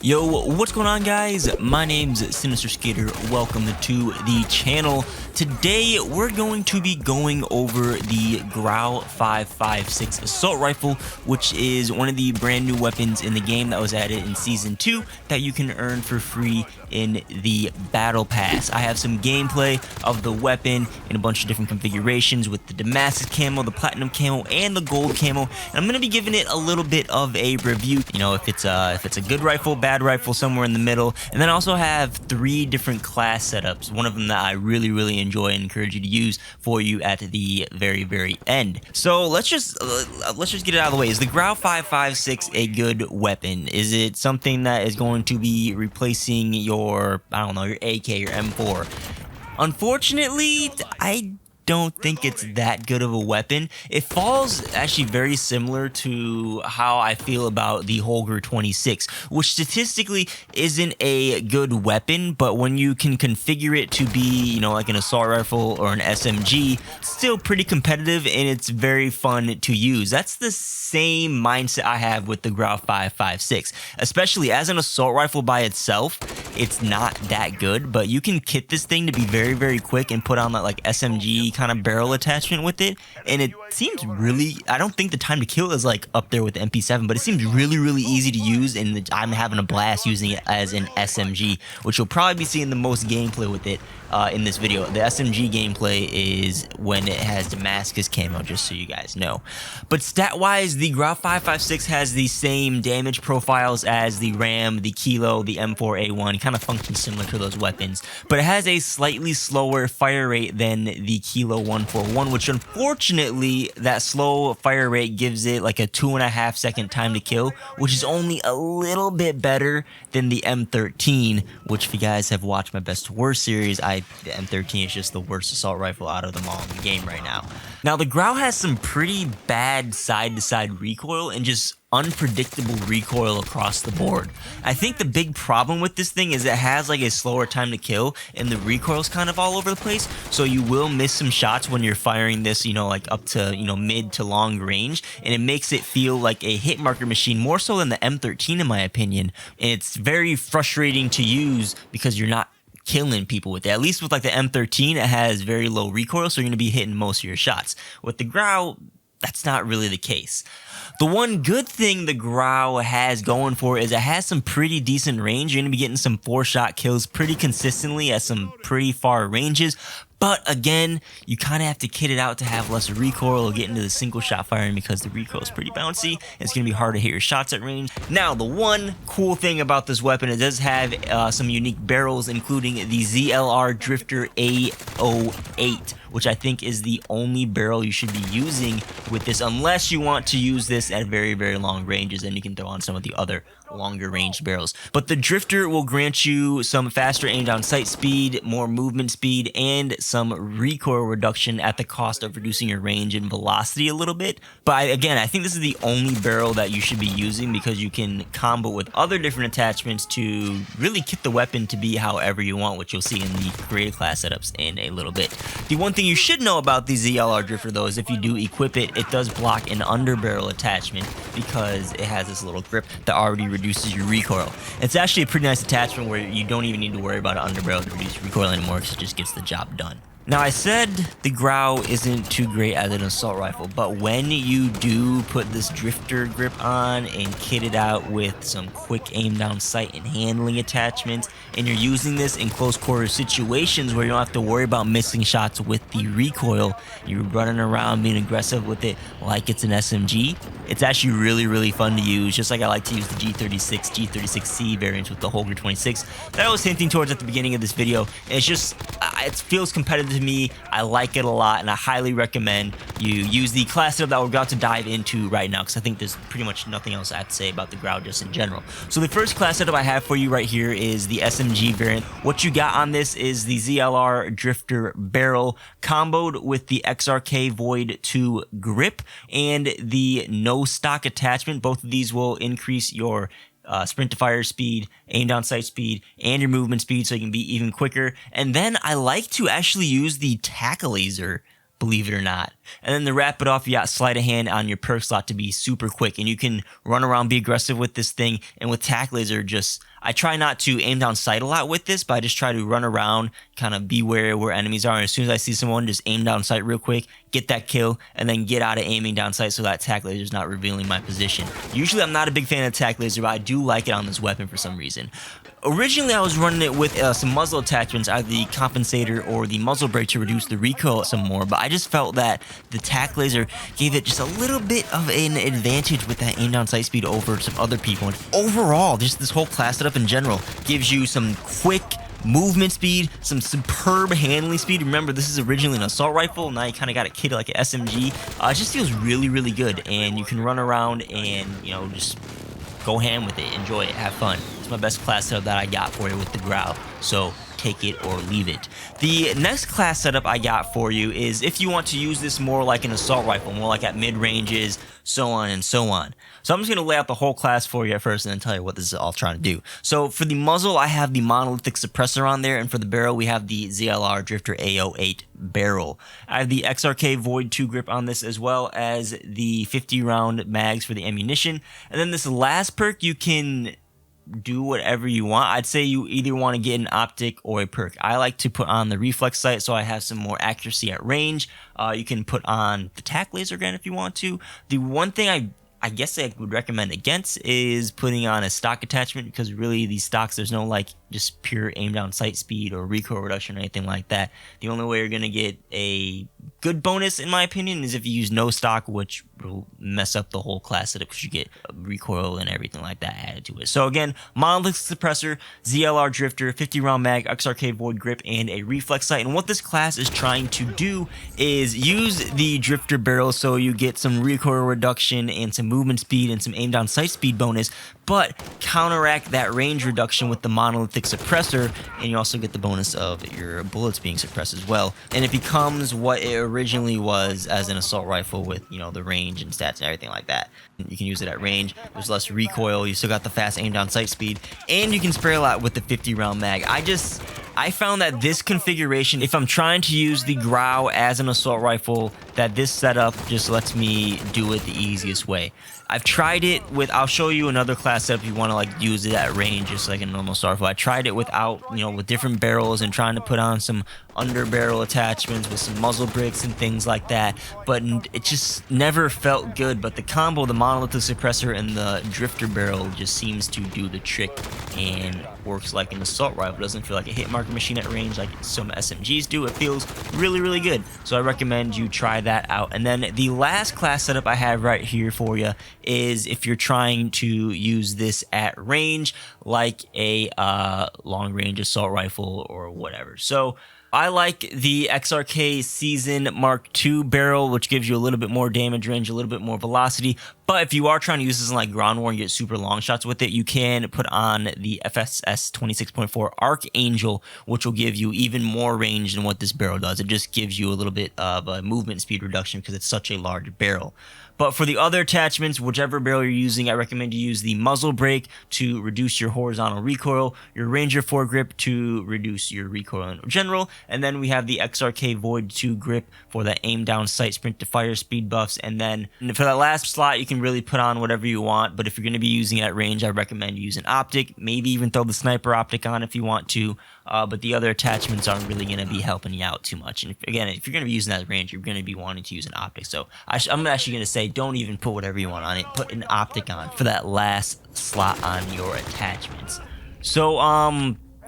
Yo, what's going on, guys? My name's Sinister Skater. Welcome to the channel. Today, we're going to be going over the Grau 5.56 assault rifle, which is one of the brand new weapons in the game that was added in Season 2 that you can earn for free in the Battle Pass. I have some gameplay of the weapon in a bunch of different configurations with the Damascus camo, the platinum camo, and the gold camo. And I'm going to be giving it a little bit of a review, you know, if it's a good rifle, bad rifle, somewhere in the middle. And then I also have 3 different class setups, one of them that I really enjoy and encourage you to use for you at the very end. So let's just get it out of the way. Is the Grau 5.56 a good weapon? Is it something that is going to be replacing your, I don't know, your AK, your M4? Unfortunately, I don't think it's that good of a weapon. It falls actually very similar to how I feel about the Grau 26, which statistically isn't a good weapon, but when you can configure it to be, you know, like an assault rifle or an SMG, it's still pretty competitive and it's very fun to use. That's the same mindset I have with the Grau 5.56, especially as an assault rifle by itself. It's not that good, but you can kit this thing to be very quick and put on that like SMG kind of barrel attachment with it, and it seems really, I don't think the time to kill is like up there with the MP7, but it seems really easy to use, and I'm having a blast using it as an SMG, which you'll probably be seeing the most gameplay with it in this video. The SMG gameplay is when it has Damascus camo, just so you guys know. But stat-wise, the Grau 5.56 has the same damage profiles as the RAM, the Kilo, the M4A1, kind of functions similar to those weapons, but it has a slightly slower fire rate than the Kilo 141, which unfortunately, that slow fire rate gives it like a 2.5 second time to kill, which is only a little bit better than the M13, which if you guys have watched my best to worst series, the M13 is just the worst assault rifle out of them all in the game right now. Now, the Grau has some pretty bad side-to-side recoil and just unpredictable recoil across the board. I think the big problem with this thing is it has like a slower time to kill and the recoil's kind of all over the place, so you will miss some shots when you're firing this, you know, like up to, you know, mid to long range, and it makes it feel like a hit marker machine more so than the M13 in my opinion, and it's very frustrating to use because you're not killing people with it. At least with like the M13, it has very low recoil, so you're going to be hitting most of your shots. With the Grau, that's not really the case. The one good thing the Grau has going for it is it has some pretty decent range. You're going to be getting some 4-shot kills pretty consistently at some pretty far ranges. But again, you kind of have to kit it out to have less recoil or get into the single shot firing because the recoil is pretty bouncy and it's going to be hard to hit your shots at range. Now, the one cool thing about this weapon, it does have some unique barrels, including the ZLR Drifter A08, which I think is the only barrel you should be using with this, unless you want to use this at very long ranges, and you can throw on some of the other longer range barrels. But the Drifter will grant you some faster aim down sight speed, more movement speed, and some recoil reduction at the cost of reducing your range and velocity a little bit. But again, I think this is the only barrel that you should be using because you can combo with other different attachments to really kit the weapon to be however you want, which you'll see in the creative class setups in a little bit. The one thing you should know about the ZLR Drifter though is if you do equip it, it does block an underbarrel attachment because it has this little grip that already reduces your recoil. It's actually a pretty nice attachment where you don't even need to worry about an underbarrel to reduce recoil anymore because it just gets the job done. Now, I said the Grau isn't too great as an assault rifle, but when you do put this Drifter grip on and kit it out with some quick aim down sight and handling attachments, and you're using this in close quarter situations where you don't have to worry about missing shots with the recoil, you're running around being aggressive with it like it's an SMG, it's actually really fun to use, just like I like to use the G36, G36C variants with the Grau 26 that I was hinting towards at the beginning of this video. And it's just, it feels competitive to me. I like it a lot, and I highly recommend you use the class setup that we're about to dive into right now, because I think there's pretty much nothing else I have to say about the Grau just in general. So the first class setup I have for you right here is the SMG variant. What you got on this is the ZLR Drifter barrel comboed with the XRK Void 2 grip and the no stock attachment. Both of these will increase your sprint to fire speed, aim down sight speed, and your movement speed so you can be even quicker. And then I like to actually use the tack laser, believe it or not. And then to wrap it off, you got sleight of hand on your perk slot to be super quick, and you can run around, be aggressive with this thing. And with tac laser, I try not to aim down sight a lot with this, but I just try to run around, kind of be where enemies are. And as soon as I see someone, just aim down sight real quick, get that kill, and then get out of aiming down sight so that tac laser is not revealing my position. Usually I'm not a big fan of tac laser, but I do like it on this weapon for some reason. Originally, I was running it with some muzzle attachments, either the compensator or the muzzle brake to reduce the recoil some more, but I just felt that the tac laser gave it just a little bit of an advantage with that aim down sight speed over some other people. And overall, just this whole class setup in general gives you some quick movement speed, some superb handling speed. Remember, this is originally an assault rifle, now you kind of got it kitted like an SMG. It just feels really, really good, and you can run around and, you know, just go ham with it, enjoy it, have fun. It's my best class setup that I got for you with the Grau, so take it or leave it. The next class setup I got for you is if you want to use this more like an assault rifle, more like at mid-ranges, so on and so on. So I'm just going to lay out the whole class for you at first and then tell you what this is all trying to do. So for the muzzle, I have the monolithic suppressor on there, and for the barrel, we have the ZLR Drifter A08 barrel. I have the XRK Void 2 grip on this, as well as the 50 round mags for the ammunition. And then this last perk, you can do whatever you want. I'd say you either want to get an optic or a perk. I like to put on the reflex sight so I have some more accuracy at range. You can put on the tac laser gun if you want to. The one thing I guess I would recommend against is putting on a stock attachment, because really these stocks, there's no like just pure aim down sight speed or recoil reduction or anything like that. The only way you're going to get a good bonus, in my opinion, is if you use no stock, which will mess up the whole class setup because you get recoil and everything like that added to it. So again, monolithic suppressor, ZLR Drifter, 50 round mag, XRK Void grip, and a reflex sight. And what this class is trying to do is use the Drifter barrel so you get some recoil reduction and some movement speed and some aim down sight speed bonus, but counteract that range reduction with the monolithic suppressor, and you also get the bonus of your bullets being suppressed as well. And it becomes what it originally was as an assault rifle with, you know, the range and stats and everything like that. You can use it at range, there's less recoil, you still got the fast aim down sight speed, and you can spray a lot with the 50 round mag. I found that this configuration, if I'm trying to use the Grau as an assault rifle, that this setup just lets me do it the easiest way. I've tried it with, I'll show you another class setup if you want to like use it at range just like a normal assault rifle. I tried it without, you know, with different barrels and trying to put on some under barrel attachments with some muzzle brakes and things like that, but it just never felt good. But the combo, the monolithic suppressor and the drifter barrel, just seems to do the trick and works like an assault rifle. It doesn't feel like a hit marker machine at range like some SMGs do. It feels really, really good. So I recommend you try that out. And then the last class setup I have right here for you is if you're trying to use this at range, like a long range assault rifle or whatever. So I like the XRK Season Mark II barrel, which gives you a little bit more damage range, a little bit more velocity. But if you are trying to use this in like ground war and get super long shots with it, you can put on the FSS 26.4 Archangel, which will give you even more range than what this barrel does. It just gives you a little bit of a movement speed reduction because it's such a large barrel. But for the other attachments, whichever barrel you're using, I recommend you use the muzzle brake to reduce your horizontal recoil, your Ranger 4 grip to reduce your recoil in general, and then we have the XRK Void 2 grip for that aim down sight sprint to fire speed buffs. And then for that last slot, you can really put on whatever you want, but if you're going to be using it at range, I recommend you use an optic, maybe even throw the sniper optic on if you want to, but the other attachments aren't really going to be helping you out too much. And again, if you're going to be using that at range, you're going to be wanting to use an optic. So I'm actually going to say don't even put whatever you want on it. Put an optic on for that last slot on your attachments. So,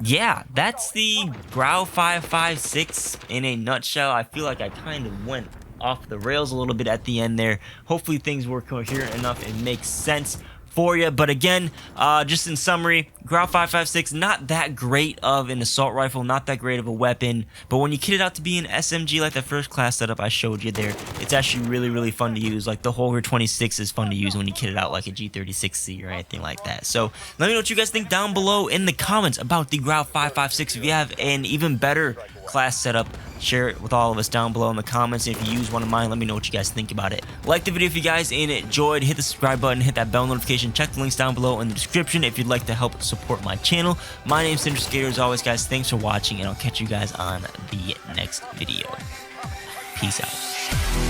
yeah, that's the Grau 5.56 in a nutshell. I feel like I kind of went off the rails a little bit at the end there. Hopefully things were coherent enough and make sense for you. But again, just in summary, Grau 5.56, not that great of an assault rifle, not that great of a weapon, but when you kit it out to be an SMG like the first class setup I showed you there, it's actually really, really fun to use. Like the Holger 26 is fun to use when you kit it out like a G36C or anything like that. So let me know what you guys think down below in the comments about the Grau 5.56. If you have an even better class setup, share it with all of us down below in the comments. And if you use one of mine, let me know what you guys think about it. Like the video if you guys enjoyed, hit the subscribe button, hit that bell notification, check the links down below in the description if you'd like to help support my channel. My name's Cinder Skater. As always, guys, thanks for watching, and I'll catch you guys on the next video. Peace out.